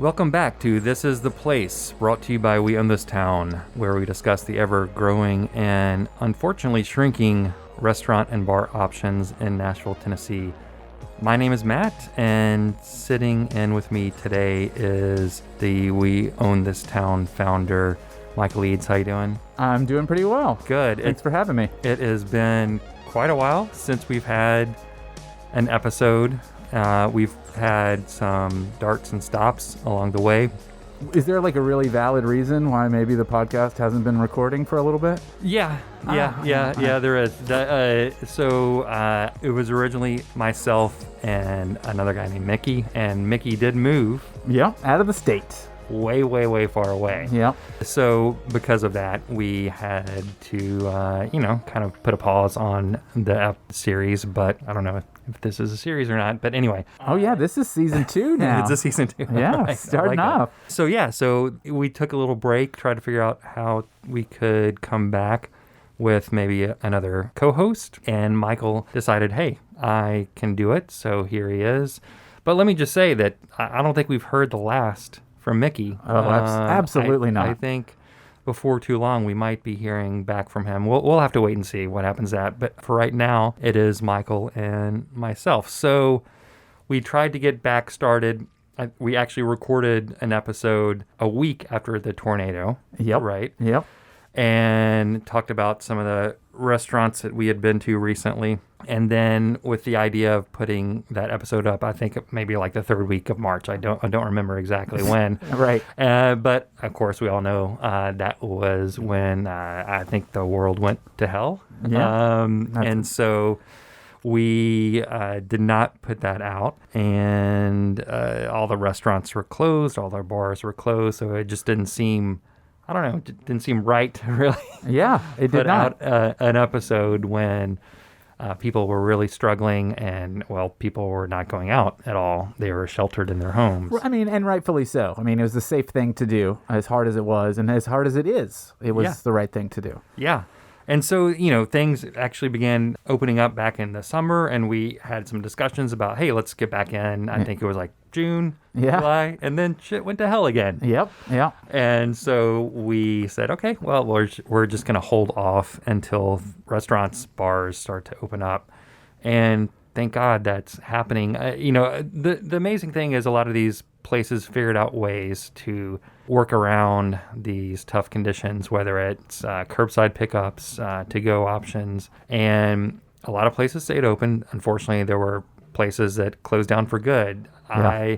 Welcome back to This Is the Place, brought to you by We Own This Town, where we discuss the ever-growing and unfortunately shrinking restaurant and bar options in Nashville, Tennessee. My name is Matt, and sitting in with me today is the We Own This Town founder, Michael Eades. How you doing? I'm doing pretty well. Good. Thanks for having me. It has been quite a while since we've had an episode. We've had some darts and stops along the way. Is there like a really valid reason why maybe the podcast hasn't been recording for a little bit? Yeah, there is. It was originally myself and another guy named Mickey, and Mickey did move. Yeah, out of the state. Way far away. Yeah. So because of that, we had to, kind of put a pause on the series, but I don't know if this is a series or not, but anyway. Oh yeah, this is season 2 now. It's a season 2. Yeah, Right. starting off. So we took a little break, tried to figure out how we could come back with maybe another co-host, and Michael decided, hey, I can do it, so here he is. But let me just say that I don't think we've heard the last from Mickey. Oh, absolutely not. I think before too long we might be hearing back from him. We'll have to wait and see what happens to that. But for right now, it is Michael and myself. So we tried to get back started. We actually recorded an episode a week after the tornado. Yep. Right? Yep. And talked about some of the restaurants that we had been to recently. And then with the idea of putting that episode up, I think maybe like the third week of March. I don't remember exactly when. Right. But of course, we all know that was when I think the world went to hell. Yeah. And so we did not put that out, and all the restaurants were closed, all the bars were closed. So it just didn't seem, I don't know, it didn't seem right to really put out an episode when people were really struggling, and, well, people were not going out at all. They were sheltered in their homes. I mean, and rightfully so. I mean, it was the safe thing to do, as hard as it was, and as hard as it is. It was the right thing to do. Yeah. And so, things actually began opening up back in the summer, and we had some discussions about, hey, let's get back in. I think it was like June, July, and then shit went to hell again. Yep. And so we said, okay, well, we're just going to hold off until restaurants, bars start to open up. And thank God that's happening. The amazing thing is a lot of these places figured out ways to work around these tough conditions, whether it's curbside pickups, to-go options, and a lot of places stayed open. Unfortunately, there were places that closed down for good. Yeah.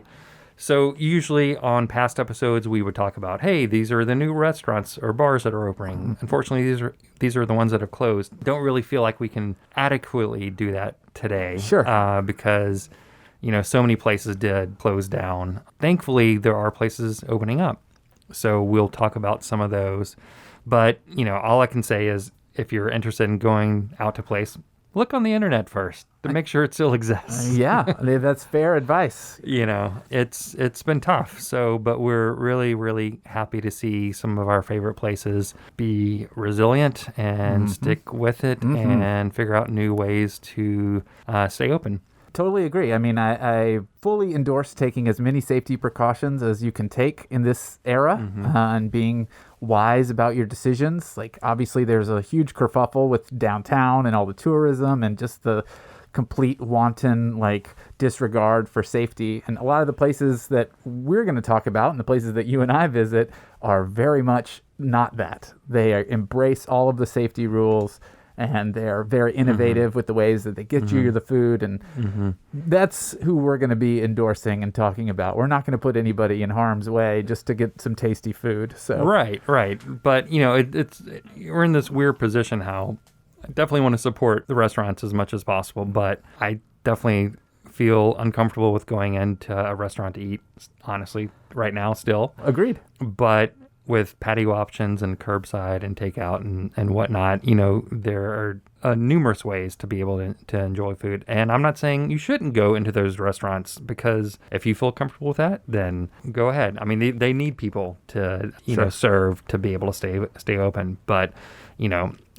So usually on past episodes, we would talk about, hey, these are the new restaurants or bars that are opening. Unfortunately, these are the ones that have closed. Don't really feel like we can adequately do that today. Sure. Because so many places did close down. Thankfully, there are places opening up. So we'll talk about some of those. But, all I can say is if you're interested in going out to place, look on the internet first to make sure it still exists. That's fair advice. It's been tough. But we're really, really happy to see some of our favorite places be resilient and stick with it and figure out new ways to stay open. Totally agree. I mean, I fully endorse taking as many safety precautions as you can take in this era and being wise about your decisions. Like, obviously, there's a huge kerfuffle with downtown and all the tourism and just the complete wanton, disregard for safety. And a lot of the places that we're going to talk about and the places that you and I visit are very much not that. They embrace all of the safety rules, and they're very innovative with the ways that they get you the food. And that's who we're going to be endorsing and talking about. We're not going to put anybody in harm's way just to get some tasty food. So Right. But, we're in this weird position how I definitely want to support the restaurants as much as possible, but I definitely feel uncomfortable with going into a restaurant to eat, honestly, right now still. Agreed. But with patio options and curbside and takeout and whatnot, there are numerous ways to be able to enjoy food. And I'm not saying you shouldn't go into those restaurants, because if you feel comfortable with that, then go ahead. I mean, they need people to, serve, to be able to stay open. But,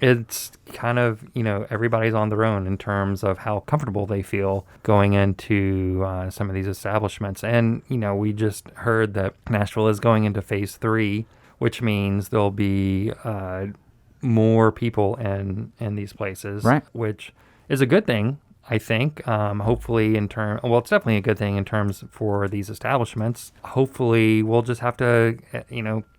it's kind of, everybody's on their own in terms of how comfortable they feel going into some of these establishments. And, we just heard that Nashville is going into phase 3, which means there'll be more people in these places, right, which is a good thing, I think. Hopefully it's definitely a good thing in terms for these establishments. Hopefully we'll just have to,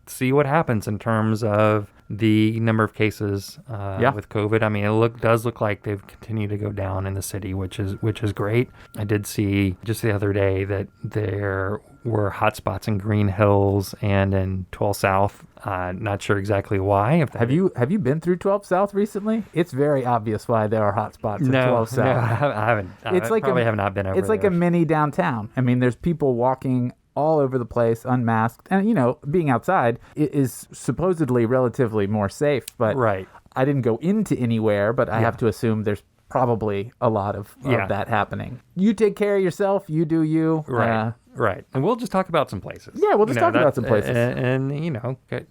see what happens in terms of the number of cases with COVID. I mean, it does look like they've continued to go down in the city, which is great. I did see just the other day that there were hotspots in Green Hills and in 12 South. Not sure exactly why. Have you been through 12 South recently? It's very obvious why there are hotspots in 12 South. No, I haven't. Have not been over. It's like there. a mini downtown. I mean, there's people walking all over the place, unmasked, and being outside is supposedly relatively more safe. But right. I didn't go into anywhere, but I have to assume there's probably a lot of that happening. You take care of yourself. You do you. Right. Right. And we'll just talk about some places. Yeah, we'll just talk about some places. And,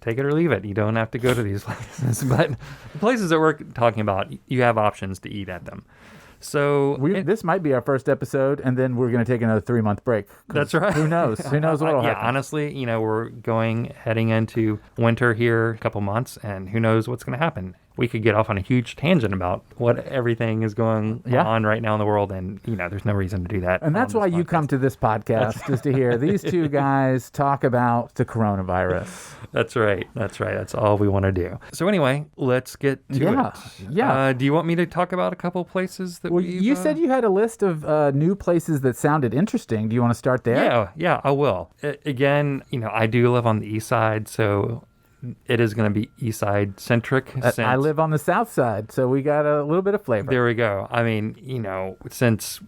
take it or leave it. You don't have to go to these places. But the places that we're talking about, you have options to eat at them. So this might be our first episode, and then we're going to take another 3-month break. That's right. Who knows? Who knows what will happen? Yeah, honestly, we're heading into winter here a couple months, and who knows what's going to happen. We could get off on a huge tangent about what everything is going on right now in the world, and there's no reason to do that. And that's why you come to this podcast, is to hear these two guys talk about the coronavirus. That's right. That's all we want to do. So anyway, let's get to it. Yeah. Do you want me to talk about a couple places that you said you had a list of new places that sounded interesting. Do you want to start there? Yeah, I will. Again, I do live on the east side, so it is going to be east side centric. I live on the south side, so we got a little bit of flavor. There we go. I mean, since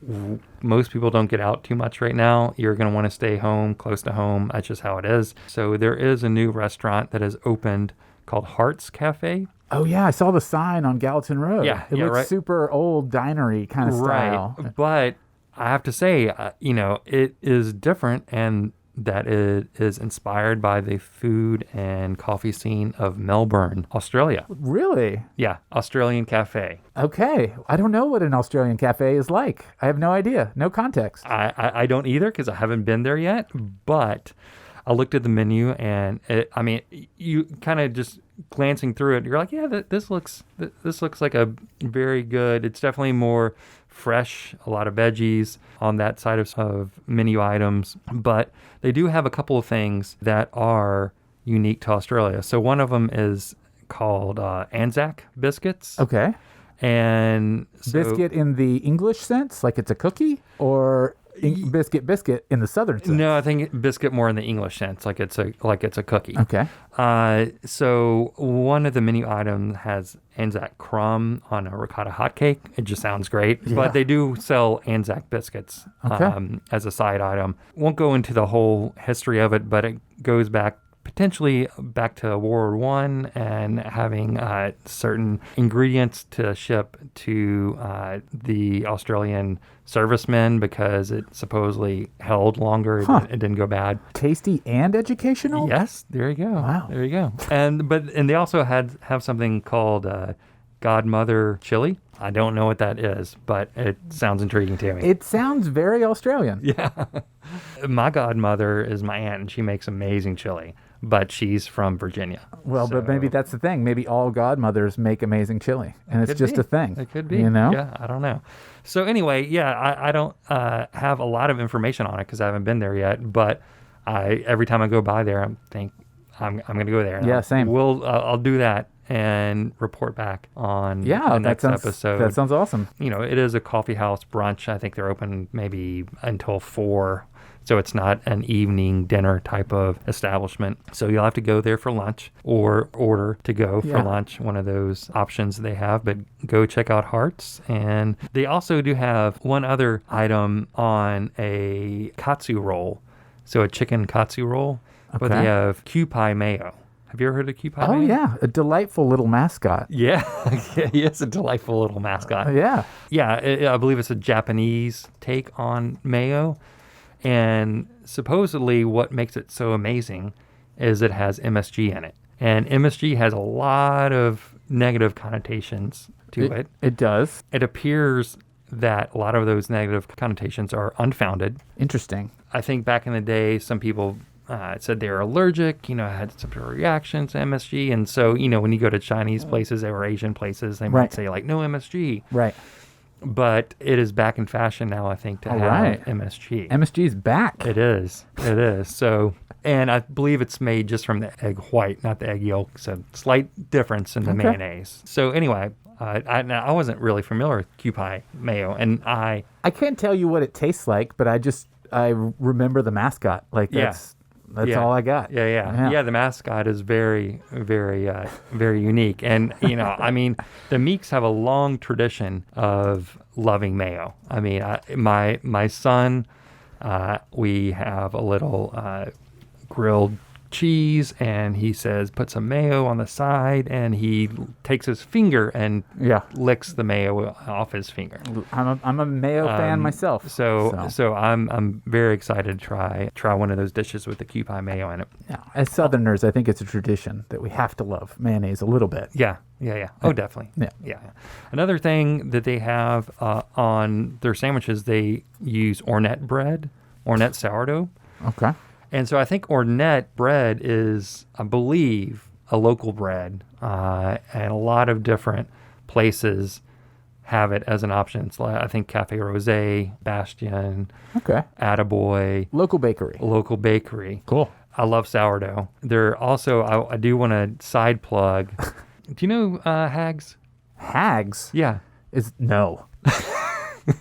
most people don't get out too much right now, you're going to want to stay home, close to home. That's just how it is. So there is a new restaurant that has opened called Hearts Cafe. Oh, yeah. I saw the sign on Gallatin Road. Yeah. It looks super old dinery kind of style. Right. But I have to say, it is different, and that it is inspired by the food and coffee scene of Melbourne, Australia. Really? Yeah, Australian cafe. Okay. I don't know what an Australian cafe is like. I have no idea. No context. I don't either, because I haven't been there yet, but I looked at the menu, and you kind of just glancing through it, you're like, yeah, this looks like a very good, it's definitely more fresh, a lot of veggies on that side of menu items, but they do have a couple of things that are unique to Australia. So one of them is called Anzac Biscuits. Okay. And biscuit in the English sense, like it's a cookie, or biscuit in the southern sense? No, I think biscuit more in the English sense, like it's a cookie. Okay. So one of the menu items has Anzac crumb on a ricotta hotcake. It just sounds great. Yeah. But they do sell Anzac biscuits as a side item. Won't go into the whole history of it, but it goes potentially back to World War I, and having certain ingredients to ship to the Australian servicemen because it supposedly held longer. It didn't go bad. Tasty and educational? Yes, there you go. Wow. There you go. And they also have something called Godmother chili. I don't know what that is, but it sounds intriguing to me. It sounds very Australian. Yeah. My godmother is my aunt, and she makes amazing chili, but she's from Virginia. Well, but maybe that's the thing. Maybe all godmothers make amazing chili, and it's just a thing. It could be. Yeah, I don't know. So anyway, I don't have a lot of information on it because I haven't been there yet, but every time I go by there, I'm going to go there. Yeah, same. I'll do that and report back on the next episode. That sounds awesome. It is a coffee house brunch. I think they're open maybe until 4. So it's not an evening dinner type of establishment. So you'll have to go there for lunch or order to go for lunch, one of those options they have. But go check out Hearts. And they also do have one other item on a katsu roll. So a chicken katsu roll. Okay. But they have Q pie mayo. Have you ever heard of Kewpie Oh, Mayo? yeah. A delightful little mascot. Yeah. Yeah, he is a delightful little mascot. Yeah. Yeah, I believe it's a Japanese take on mayo. And supposedly what makes it so amazing is it has MSG in it. And MSG has a lot of negative connotations to it. It does. It appears that a lot of those negative connotations are unfounded. Interesting. I think back in the day, some people said they were allergic, had some sort of reaction to MSG. And so, when you go to Chinese places or Asian places, they might say, like, no MSG. Right. But it is back in fashion now, I think, to have MSG. MSG is back. It is. So, and I believe it's made just from the egg white, not the egg yolk. So, slight difference in the mayonnaise. So, anyway, I wasn't really familiar with Kewpie Mayo. And I can't tell you what it tastes like, but I remember the mascot. Like, that's all I got. Yeah, the mascot is very, very, very unique. And, the Meeks have a long tradition of loving mayo. I mean, my son, we have a little grilled cheese, and he says, put some mayo on the side, and he takes his finger and licks the mayo off his finger. I'm a mayo fan myself. So I'm very excited to try one of those dishes with the Kewpie mayo in it. Yeah, as Southerners, I think it's a tradition that we have to love mayonnaise a little bit. Yeah. Oh, definitely. Yeah. Another thing that they have on their sandwiches, they use Ornette bread, Ornette sourdough. Okay. And so I think Ornette bread is, I believe, a local bread, and a lot of different places have it as an option. It's like, I think Cafe Rosé, Bastion, Attaboy. Local bakery. Cool. I love sourdough. They're also, I do want to side plug. Do you know Haggs? Haggs? Yeah. No.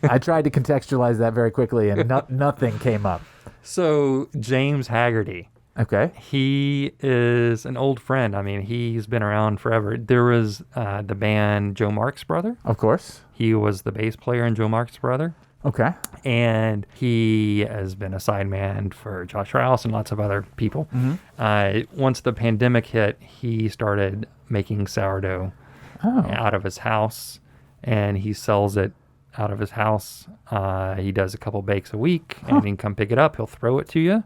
I tried to contextualize that very quickly, and nothing came up. So James Hagerty. Okay. He is an old friend. I mean, he's been around forever. There was the band Joe Mark's brother. Of course. He was the bass player in Joe Mark's brother. Okay. And he has been a sideman for Josh Rouse and lots of other people. Mm-hmm. Once the pandemic hit, he started making sourdough out of his house, and he sells it out of his house. He does a couple bakes a week, and you can come pick it up. He'll throw it to you.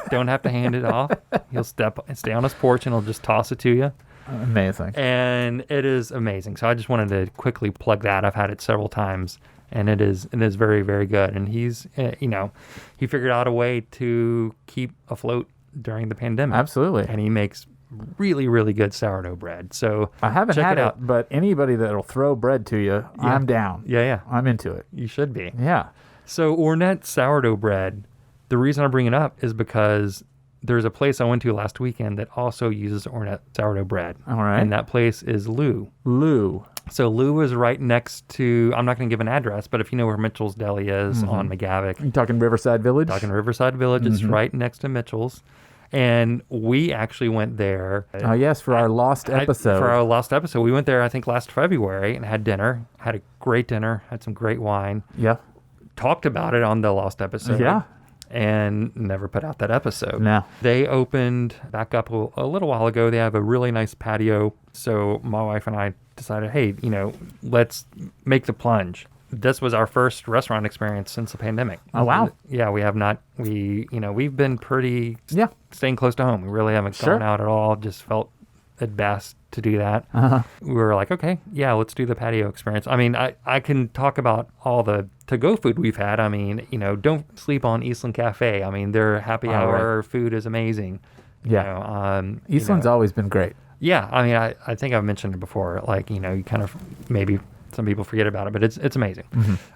Don't have to hand it off. He'll stay on his porch, and he'll just toss it to you. Amazing. And it is amazing. So I just wanted to quickly plug that. I've had it several times, and it is very, very good. And he's, he figured out a way to keep afloat during the pandemic. Absolutely. And he makes really, really good sourdough bread. So I haven't check had it out. But anybody that'll throw bread to you, I'm down. Yeah. I'm into it. You should be. Yeah. So Ornette sourdough bread, the reason I bring it up is because there's a place I went to last weekend that also uses Ornette sourdough bread. All right. And that place is Lou. So Lou is right next to, I'm not going to give an address, but if you know where Mitchell's Deli is on McGavick. You talking Riverside Village? It's right next to Mitchell's. And we actually went there. Oh, yes, for our lost episode. We went there, I think, last February and had dinner. Had a great dinner. Had some great wine. Yeah. Talked about it on the lost episode. Yeah. And never put out that episode. No. They opened back up a little while ago. They have a really nice patio. So my wife and I decided, hey, let's make the plunge. This was our first restaurant experience since the pandemic. Oh, wow. Yeah, we have not. We've been pretty staying close to home. We really haven't gone out at all. Just felt it best to do that. We were like, okay, yeah, let's do the patio experience. I mean, I can talk about all the to-go food we've had. I mean, don't sleep on Eastland Cafe. I mean, their happy hour food is amazing. Yeah. Eastland's always been great. Yeah. I mean, I think I've mentioned it before. Like, you kind of maybe some people forget about it, but it's amazing.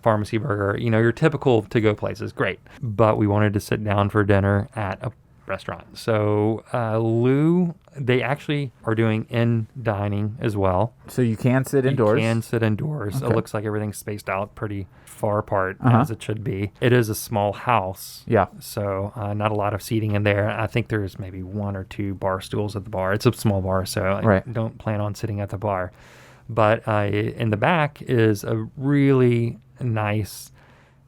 Pharmacy Burger, your typical to-go place is great. But we wanted to sit down for dinner at a restaurant. So Lou, they actually are doing in dining as well. So you can sit indoors? You can sit indoors. Okay. It looks like everything's spaced out pretty far apart as it should be. It is a small house. Yeah. So not a lot of seating in there. I think there's maybe one or two bar stools at the bar. It's a small bar, so I don't plan on sitting at the bar. But in the back is a really nice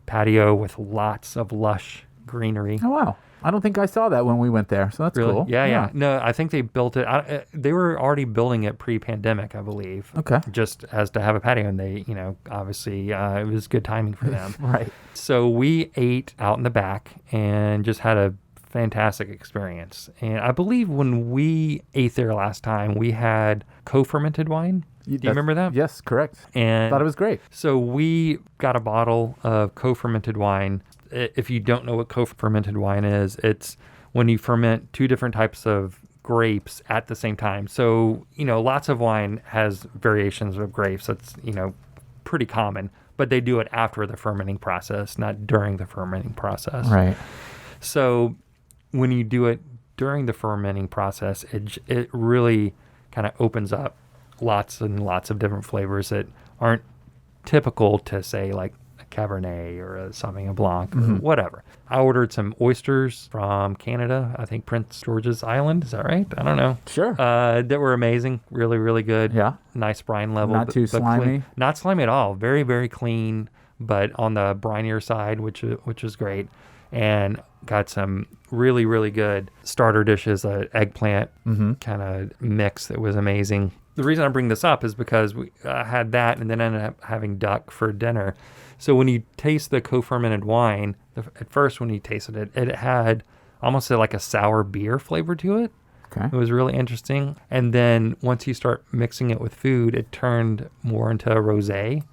patio with lots of lush greenery. Oh, wow. I don't think I saw that when we went there, so that's Really? cool. Yeah. No, I think they built it. They were already building it pre-pandemic, I believe. Okay. Just as to have a patio, and they, obviously it was good timing for them. Right. So we ate out in the back and just had a fantastic experience. And I believe when we ate there last time, we had co-fermented wine. Do you remember that? Yes, correct. And Thought it was great. So we got a bottle of co-fermented wine. If you don't know what co-fermented wine is, it's when you ferment two different types of grapes at the same time. So, lots of wine has variations of grapes. That's, pretty common, but they do it after the fermenting process, not during the fermenting process. Right. So when you do it during the fermenting process, it really kind of opens up lots and lots of different flavors that aren't typical to, say, like a Cabernet or a Sauvignon Blanc or whatever. I ordered some oysters from Canada, I think Prince George's Island. Is that right? I don't know. Sure. That were amazing. Really, really good. Yeah. Nice brine level. Not too slimy. Clean. Not slimy at all. Very, very clean, but on the brinier side, which is great. And got some really, really good starter dishes, eggplant kind of mix that was amazing. The reason I bring this up is because we had that and then ended up having duck for dinner. So when you taste the co-fermented wine, at first when you tasted it, it had almost like a sour beer flavor to it. Okay. It was really interesting. And then once you start mixing it with food, it turned more into a rosé,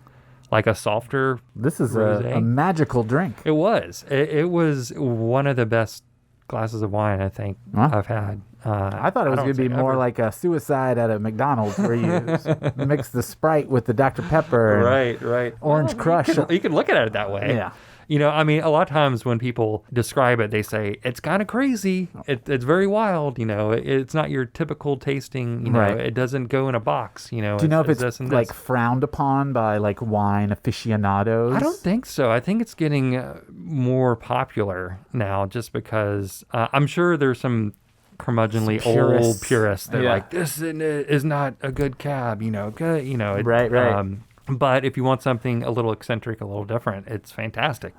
like a softer This is rosé. a magical drink. It was. It was one of the best glasses of wine I think I've had. I thought it was going to be more like a suicide at a McDonald's where you mix the Sprite with the Dr. Pepper. And Right. Orange Crush. You can look at it that way. Yeah. A lot of times when people describe it, they say, it's kind of crazy. It's very wild. It's not your typical tasting. Right. It doesn't go in a box. Do you know if it's like frowned upon by like wine aficionados? I don't think so. I think it's getting more popular now just because I'm sure there's some curmudgeonly old purists that are like, this is not a good cab, good, Right. But if you want something a little eccentric, a little different, it's fantastic,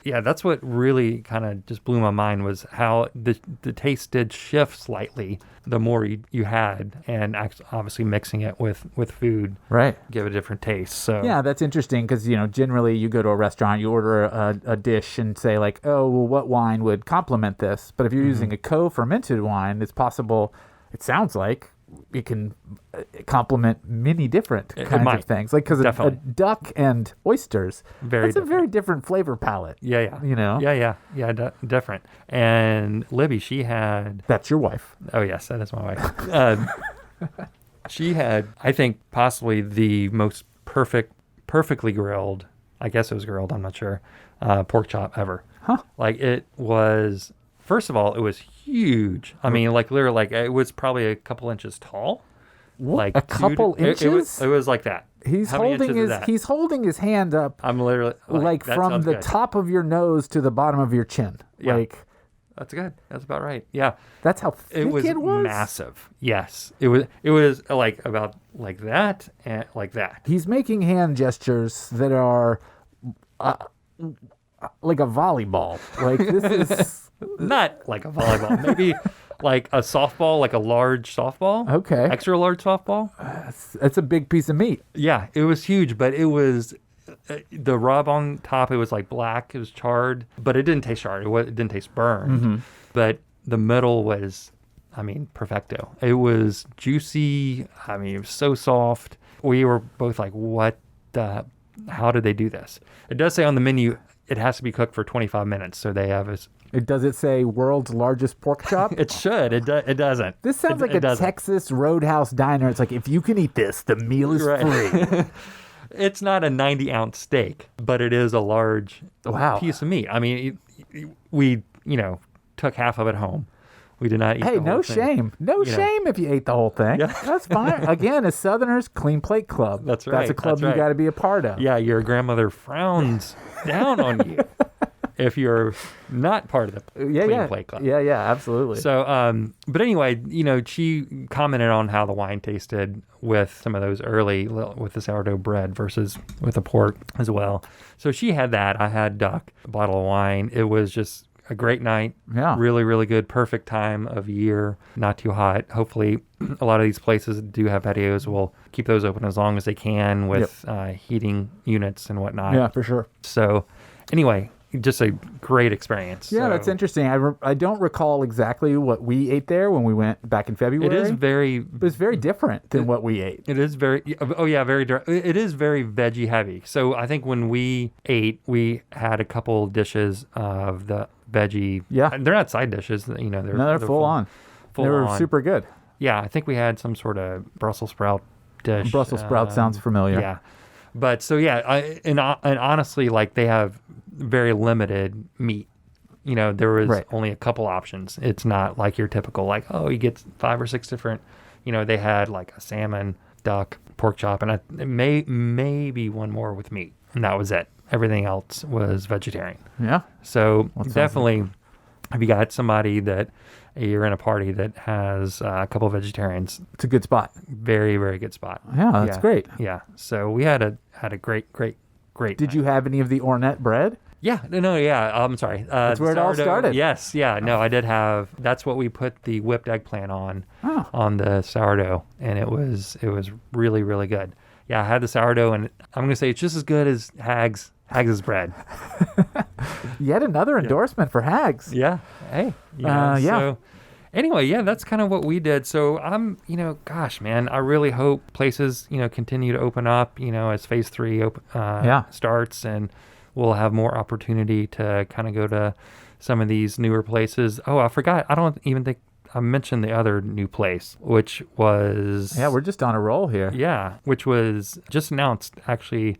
Yeah, that's what really kind of just blew my mind was how the taste did shift slightly the more you had, and obviously mixing it with food, right, give it a different taste. So yeah, that's interesting because generally you go to a restaurant, you order a dish and say like, oh, well, what wine would complement this? But if you're using a co-fermented wine, it's possible. It sounds like it can complement many different kinds of things, like because a duck and oysters, that's a very different flavor palette. Yeah. Yeah, different. And Libby, she had. That's your wife. Oh yes, that is my wife. She had, I think, possibly the most perfectly grilled. I guess it was grilled. I'm not sure. Pork chop ever. Huh? Like it was. First of all, it was huge. I mean, like literally, like it was probably a couple inches tall. What? Like a couple inches? It was like that. He's holding his hand up. I'm literally like from the top of your nose to the bottom of your chin. Yeah. Like that's good. That's about right. Yeah. That's how thick it was. Massive. Yes. It was like about like that and like that. He's making hand gestures that are like a volleyball. Like this is not like a volleyball. Maybe like a softball, like a large softball. Okay. Extra large softball. That's a big piece of meat. Yeah, it was huge, but it was the rub on top. It was like black. It was charred, but it didn't taste charred. It didn't taste burned. But the middle was, perfecto. It was juicy. It was so soft. We were both like, how did they do this? It does say on the menu, it has to be cooked for 25 minutes. So they have Does it say world's largest pork chop? It should. It doesn't. This sounds like a Texas Roadhouse diner. It's like, if you can eat this, the meal is free. It's not a 90-ounce steak, but it is a large piece of meat. We, took half of it home. We did not eat the whole no thing. Shame. No shame if you ate the whole thing. Yeah. That's fine. Again, as Southerners, Clean Plate Club. That's right. That's a club you got to be a part of. Yeah, your grandmother frowns down on you if you're not part of the Clean Plate Club. Yeah, absolutely. So, but anyway, she commented on how the wine tasted with some of those early, with the sourdough bread versus with the pork as well. So she had that. I had duck, a bottle of wine. It was just a great night. Yeah. Really, really good. Perfect time of year. Not too hot. Hopefully, a lot of these places that do have patios will keep those open as long as they can with heating units and whatnot. Yeah, for sure. So, anyway, just a great experience. Yeah, So that's interesting. I don't recall exactly what we ate there when we went back in February. It is very... But it's very different than what we ate. It is very... Oh, yeah, it is very veggie heavy. So I think when we ate, we had a couple dishes of the veggie... Yeah. They're not side dishes. You know, They're full on. They were super good. Yeah, I think we had some sort of Brussels sprout dish. Brussels sprout sounds familiar. Yeah. But so, yeah, and honestly, like, they have very limited meat. You know, there was only a couple options. It's not like your typical, like, oh, you get 5 or 6 different, you know, they had like a salmon, duck, pork chop, and maybe one more with meat. And that was it. Everything else was vegetarian. Yeah. So definitely, if you got somebody that you're in a party that has a couple of vegetarians, it's a good spot. Very, very good spot. Yeah, that's great. Yeah. So we had a great Did you have any of the Ornette bread? Yeah, I'm sorry. That's where it all started. Yes, yeah, no, I did have. That's what we put the whipped eggplant on the sourdough, and it was really, really good. Yeah, I had the sourdough, and I'm gonna say it's just as good as Haggs' bread. Yet another endorsement for Haggs. Yeah. Hey. So anyway, yeah, that's kind of what we did. So gosh, man, I really hope places, continue to open up, as phase 3 starts, and we'll have more opportunity to kind of go to some of these newer places. Oh, I forgot. I don't even think I mentioned the other new place, which was... Yeah, we're just on a roll here. Yeah, which was just announced actually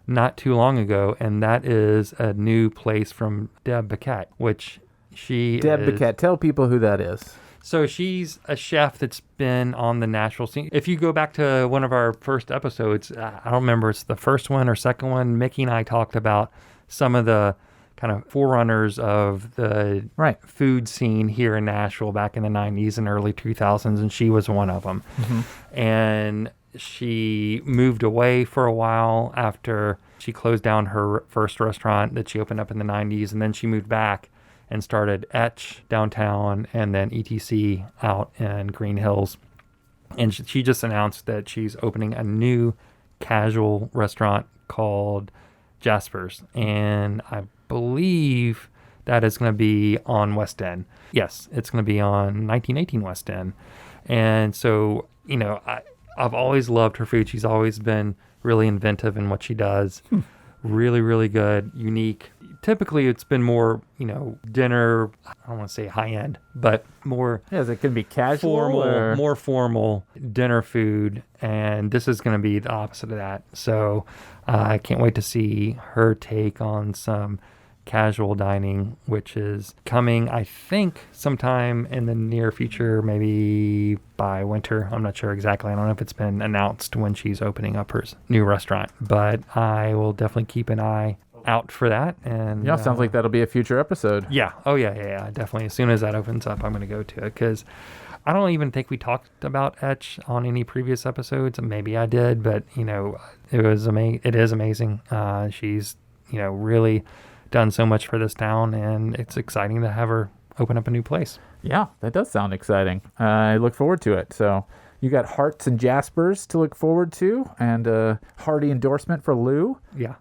not too long ago, and that is a new place from Deb Baquet, which Deb Baquet, tell people who that is. So she's a chef that's been on the Nashville scene. If you go back to one of our first episodes, I don't remember, it's the first one or second one, Mickey and I talked about some of the kind of forerunners of the food scene here in Nashville back in the 90s and early 2000s, and she was one of them. Mm-hmm. And she moved away for a while after she closed down her first restaurant that she opened up in the 90s, and then she moved back and started Etch downtown and then ETC out in Green Hills. And she just announced that she's opening a new casual restaurant called Jasper's. And I believe that is going to be on West End. Yes, it's going to be on 1918 West End. And so, I've always loved her food. She's always been really inventive in what she does. Really, really good, unique. Typically, it's been more, dinner, I don't want to say high-end, but more... Yeah, it can be casual more formal dinner food, and this is going to be the opposite of that. So I can't wait to see her take on some casual dining, which is coming, I think, sometime in the near future, maybe by winter. I'm not sure exactly. I don't know if it's been announced when she's opening up her new restaurant, but I will definitely keep an eye out for that. And sounds like that'll be a future episode. Yeah. Oh, yeah, definitely. As soon as that opens up, I'm going to go to it, because I don't even think we talked about Etch on any previous episodes. Maybe I did, but it is amazing. She's really done so much for this town, and it's exciting to have her open up a new place. Yeah, that does sound exciting. I look forward to it. So you got Hearts and Jaspers to look forward to, and a hearty endorsement for Lou. Yeah.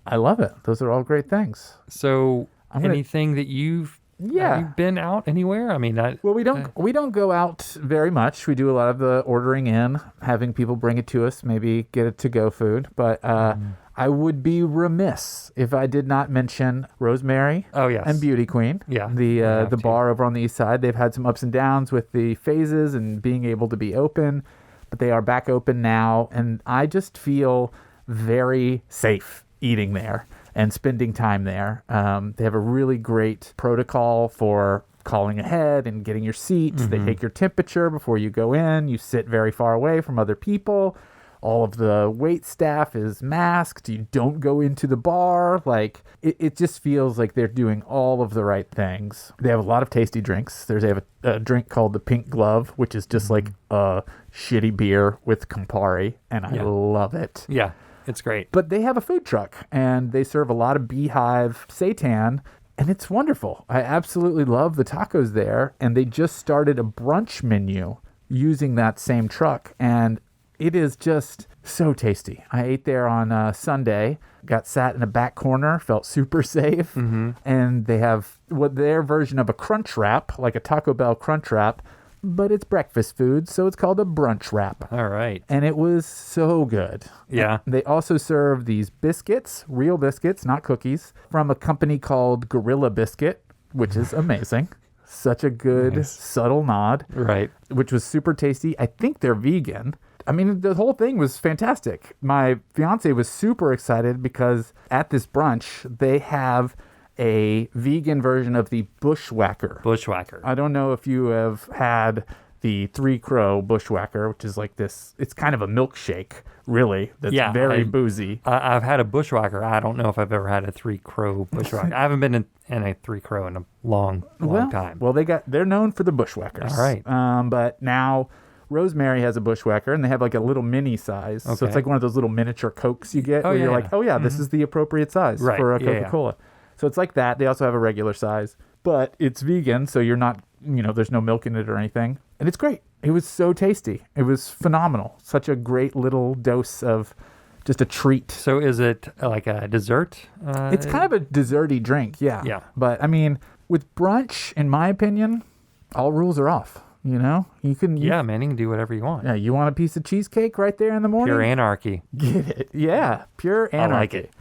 I love it. Those are all great things. So anything that you've have you been out anywhere? I mean, we don't go out very much. We do a lot of the ordering in, having people bring it to us, maybe get it to go food. But I would be remiss if I did not mention Rosemary. Oh, yes. And Beauty Queen. Yeah. The bar over on the east side. They've had some ups and downs with the phases and being able to be open, but they are back open now, and I just feel very safe eating there and spending time there. They have a really great protocol for calling ahead and getting your seats. Mm-hmm. They take your temperature before you go in. You sit very far away from other people. All of the wait staff is masked. You don't go into the bar. Like, it just feels like they're doing all of the right things. They have a lot of tasty drinks. They have a drink called the Pink Glove, which is just like a shitty beer with Campari, and I love it. Yeah. It's great. But they have a food truck, and they serve a lot of BeHive seitan, And it's wonderful. I absolutely love the tacos there. And they just started a brunch menu using that same truck. And it is just so tasty. I ate there on Sunday, got sat in a back corner, felt super safe. And they have what their version of a crunch wrap, like a Taco Bell crunch wrap, but it's breakfast food, so it's called a brunch wrap. All right. And it was so good. Yeah. They also serve these biscuits, real biscuits, not cookies, from a company called Gorilla Biscuit, which is amazing. Such a good, subtle nod. Right. Which was super tasty. I think they're vegan. I mean, the whole thing was fantastic. My fiance was super excited because at this brunch, they have a vegan version of the Bushwhacker. Bushwhacker. I don't know if you have had the Three Crow Bushwhacker, which is like this, it's kind of a milkshake, really, that's very boozy. I've had a Bushwhacker. I don't know if I've ever had a Three Crow Bushwhacker. I haven't been in a Three Crow in a long time. Well, they're known for the Bushwhackers. All right. But now Rosemary has a Bushwhacker, and they have like a little mini size. Okay. So it's like one of those little miniature Cokes you get, where you're like, oh yeah, this is the appropriate size for a Coca-Cola. So it's like that. They also have a regular size, but it's vegan, so you're not, there's no milk in it or anything. And it's great. It was so tasty. It was phenomenal. Such a great little dose of just a treat. So is it like a dessert? It's kind of a desserty drink, yeah. Yeah. But I mean, with brunch, in my opinion, all rules are off. You can. Man, you can do whatever you want. Yeah, you want a piece of cheesecake right there in the morning? Pure anarchy. Get it. Yeah, pure anarchy. I like it.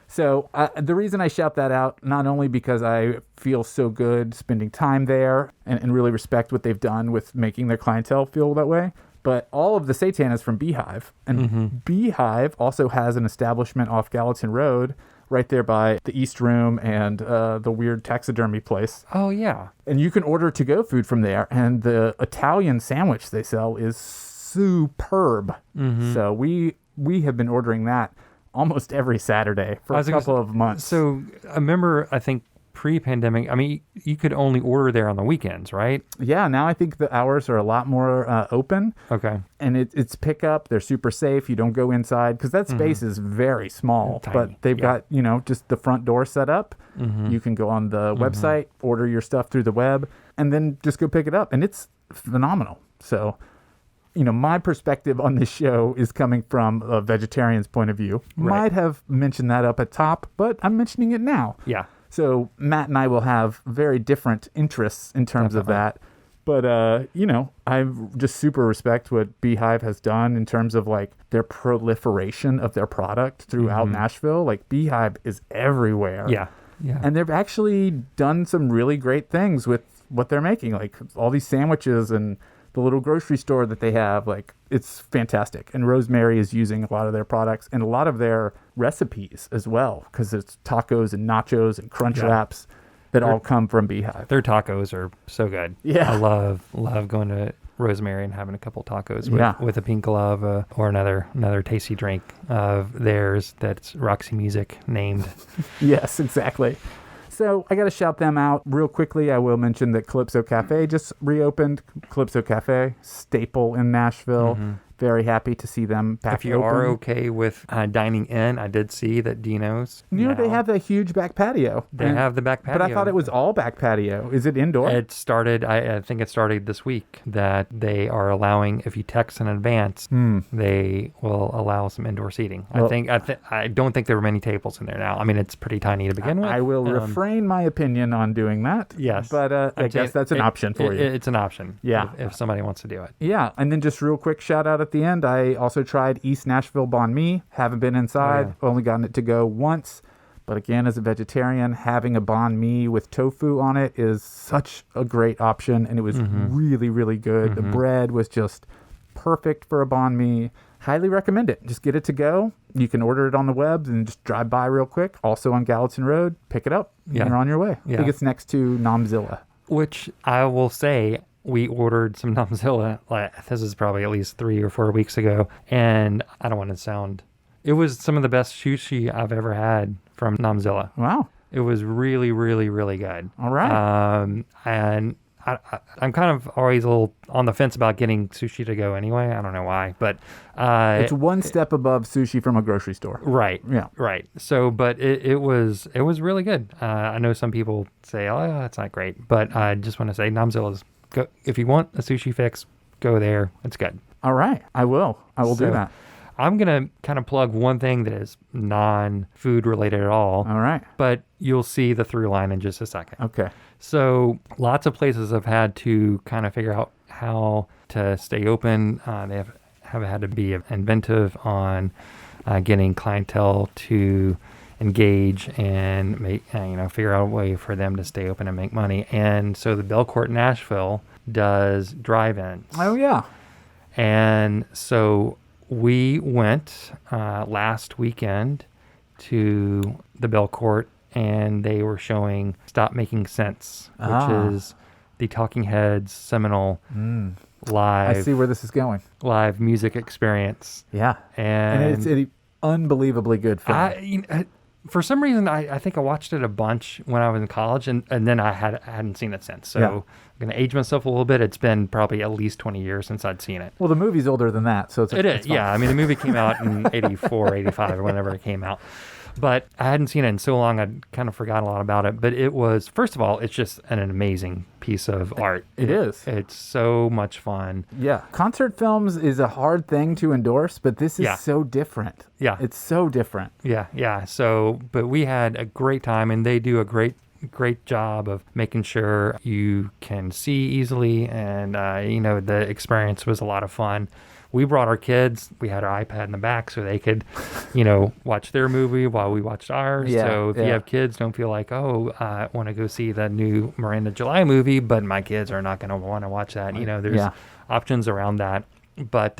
So the reason I shout that out, not only because I feel so good spending time there and really respect what they've done with making their clientele feel that way, but all of the seitan is from BeHive. And BeHive also has an establishment off Gallatin Road right there by the East Room and the weird taxidermy place. Oh, yeah. And you can order to-go food from there. And the Italian sandwich they sell is superb. So we have been ordering that almost every Saturday for a couple of months. So I remember, I think pre-pandemic, I mean, you could only order there on the weekends, right? Yeah, now I think the hours are a lot more open. Okay. And it's pickup. They're super safe. You don't go inside because that space is very small. Tiny. But they've got, just the front door set up. You can go on the website, order your stuff through the web, and then just go pick it up. And it's phenomenal. So, my perspective on this show is coming from a vegetarian's point of view. Right. Might have mentioned that up at top, but I'm mentioning it now. Yeah. So Matt and I will have very different interests in terms of that. But, I just super respect what BeHive has done in terms of like their proliferation of their product throughout Nashville. Like BeHive is everywhere. Yeah. Yeah. And they've actually done some really great things with what they're making, like all these sandwiches and the little grocery store that they have. Like, it's fantastic. And Rosemary is using a lot of their products and a lot of their recipes as well, because it's tacos and nachos and crunch wraps that all come from BeHive. Their tacos are so good. Yeah. I love going to Rosemary and having a couple tacos with a pink glove or another tasty drink of theirs that's Roxy Music named. Yes, exactly. So I got to shout them out real quickly. I will mention that Calypso Cafe just reopened. Calypso Cafe, staple in Nashville. Very happy to see them back If you open. are okay with dining in, I did see that Dino's. They have that huge back patio. They have the back patio. But I thought it was all back patio. Is it indoor? It started, I think it started this week, that they are allowing, if you text in advance, they will allow some indoor seating. Well, I don't think there were many tables in there now. I mean, it's pretty tiny to begin with. I will refrain my opinion on doing that. Yes. But I guess that's an option for you. It's an option. Yeah. If somebody wants to do it. Yeah. And then just real quick shout out at the end. I also tried East Nashville Banh Mi. Haven't been inside. Only gotten it to go once. But again, as a vegetarian, having a banh mi with tofu on it is such a great option. And it was really, really good. The bread was just perfect for a banh mi. Highly recommend it. Just get it to go. You can order it on the web and just drive by real quick. Also on Gallatin Road. Pick it up. Yeah. You're on your way. Yeah. I think it's next to Namzilla. Which I will say, we ordered some Namzilla, this is probably at least 3 or 4 weeks ago, and I don't want to sound... It was some of the best sushi I've ever had from Namzilla. Wow. It was really, really, really good. All right. And I'm kind of always a little on the fence about getting sushi to go anyway. I don't know why, but it's one step above sushi from a grocery store. Right. Yeah. Right. So, but it was really good. I know some people say, oh, that's not great, but I just want to say Namzilla's, go, if you want a sushi fix, go there. It's good. All right. I will do that. I'm going to kind of plug one thing that is non-food related at all. All right. But you'll see the through line in just a second. Okay. So lots of places have had to kind of figure out how to stay open. They have had to be inventive on getting clientele to engage and make, figure out a way for them to stay open and make money. And so the Belcourt Nashville does drive-ins. Oh, yeah. And so we went last weekend to the Belcourt, and they were showing Stop Making Sense, which is the Talking Heads seminal live. I see where this is going. Live music experience. Yeah. And it's an unbelievably good film. For some reason, I think I watched it a bunch when I was in college, and then I hadn't seen it since. So I'm going to age myself a little bit. It's been probably at least 20 years since I'd seen it. Well, the movie's older than that, so it is. Yeah, I mean, the movie came out in 84, 85, or whenever it came out. But I hadn't seen it in so long, I'd kind of forgot a lot about it. But it was, first of all, it's just an amazing piece of art. It is. It's so much fun. Yeah. Concert films is a hard thing to endorse, but this is so different. Yeah. It's so different. Yeah. So, but we had a great time, and they do a great job of making sure you can see easily. And, the experience was a lot of fun. We brought our kids. We had our iPad in the back so they could, watch their movie while we watched ours. Yeah, so if you have kids, don't feel like, I want to go see the new Miranda July movie, but my kids are not going to want to watch that. There's options around that. But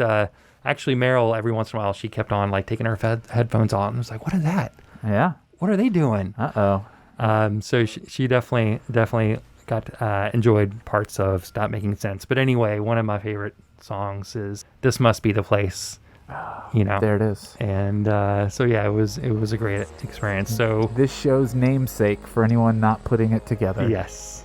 actually, Meryl, every once in a while, she kept on taking her headphones on. I was like, what is that? Yeah. What are they doing? Uh-oh. So she definitely got enjoyed parts of Stop Making Sense. But anyway, one of my favorite songs is This Must Be the Place. There it is. And it was a great experience. So this show's namesake for anyone not putting it together. Yes.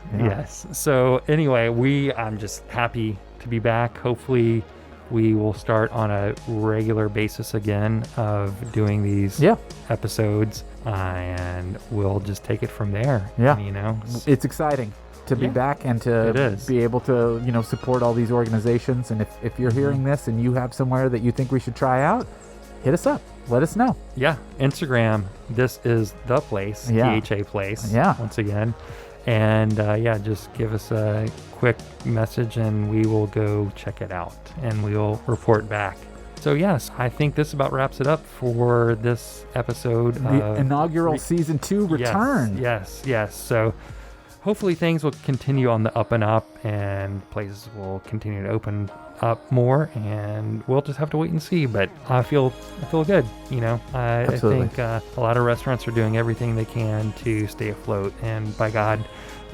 So anyway, I'm just happy to be back. Hopefully we will start on a regular basis again of doing these episodes, and we'll just take it from there. It's exciting to be back and to be able to support all these organizations. And if you're hearing this and you have somewhere that you think we should try out, hit us up, let us know. Instagram, this is the place, THA place, once again. And just give us a quick message and we will go check it out and we'll report back. So yes, I think this about wraps it up for this episode. The inaugural season 2 return. Yes. So hopefully things will continue on the up and up, and places will continue to open up more, and we'll just have to wait and see. But I feel good. I think a lot of restaurants are doing everything they can to stay afloat, and by God,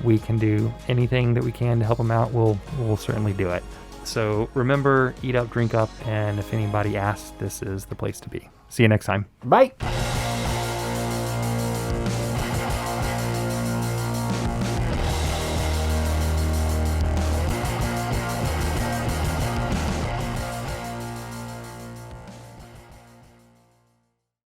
we can do anything that we can to help them out. We'll certainly do it. So remember, eat up, drink up, and if anybody asks, this is the place to be. See you next time. Bye.